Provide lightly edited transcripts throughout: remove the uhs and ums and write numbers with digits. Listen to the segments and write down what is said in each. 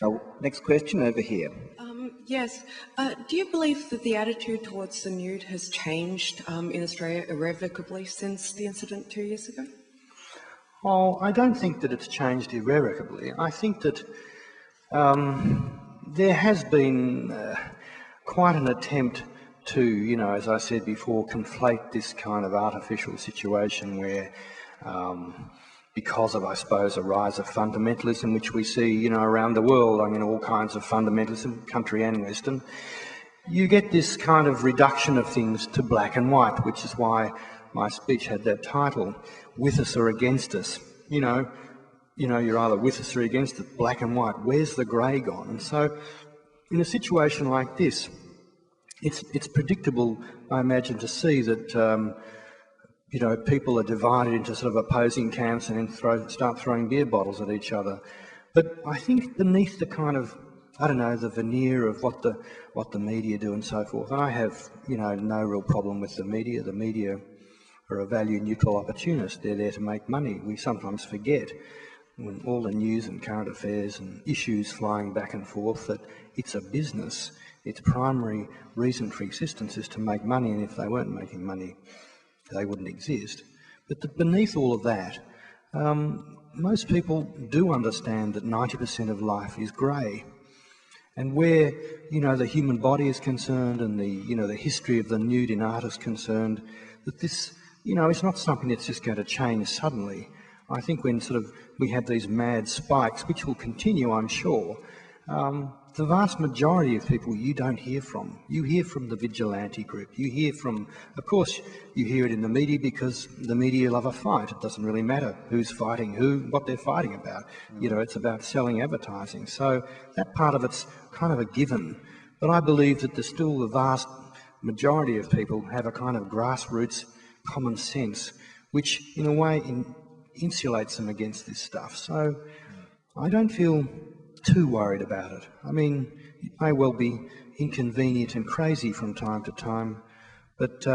Oh, next question over here. Yes. Do you believe that the attitude towards the nude has changed in Australia irrevocably since the incident 2 years ago? Oh, I don't think that it's changed irrevocably. I think that there has been quite an attempt to, you know, as I said before, conflate this kind of artificial situation where because of, I suppose, a rise of fundamentalism, which we see, you know, around the world, I mean, all kinds of fundamentalism, country and Western, you get this kind of reduction of things to black and white, which is why my speech had that title, With Us or Against Us. You know, you're either with us or against it, black and white. Where's the grey gone? And so, in a situation like this, it's predictable, I imagine, to see that you know, people are divided into sort of opposing camps and then start throwing beer bottles at each other. But I think beneath the kind of, I don't know, the veneer of what the media do and so forth, and I have, you know, no real problem with the media. The media are a value-neutral opportunist. They're there to make money. We sometimes forget, when all the news and current affairs and issues flying back and forth, that it's a business. Its primary reason for existence is to make money, and if they weren't making money, they wouldn't exist. But beneath all of that, most people do understand that 90% of life is grey. And where, you know, the human body is concerned and the, you know, the history of the nude in art is concerned, that this, you know, it's not something that's just going to change suddenly. I think when sort of we have these mad spikes, which will continue, I'm sure, the vast majority of people you don't hear from. You hear from the vigilante group. You hear from, of course, you hear it in the media because the media love a fight. It doesn't really matter who's fighting who, what they're fighting about. You know, it's about selling advertising. So that part of it's kind of a given. But I believe that there's still the vast majority of people have a kind of grassroots common sense, which in a way insulates them against this stuff. So I don't feel too worried about it. I mean, it may well be inconvenient and crazy from time to time, but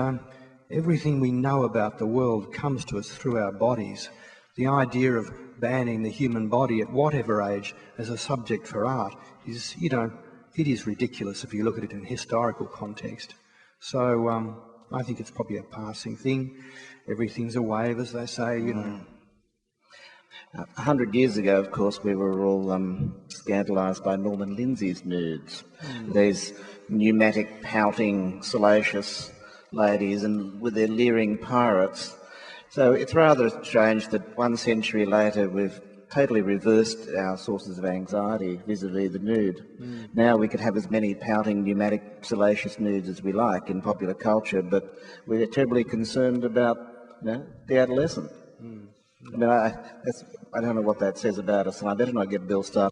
everything we know about the world comes to us through our bodies. The idea of banning the human body at whatever age as a subject for art is, you know, it is ridiculous if you look at it in historical context. So I think it's probably a passing thing. Everything's a wave, as they say, you know. 100 years ago, of course, we were all scandalised by Norman Lindsay's nudes. These pneumatic, pouting, salacious ladies and with their leering pirates. So it's rather strange that 1 century later we've totally reversed our sources of anxiety vis-a-vis the nude. Now we could have as many pouting, pneumatic, salacious nudes as we like in popular culture, but we're terribly concerned about, you know, the adolescent. I mean, I don't know what that says about us, and I better not get Bill started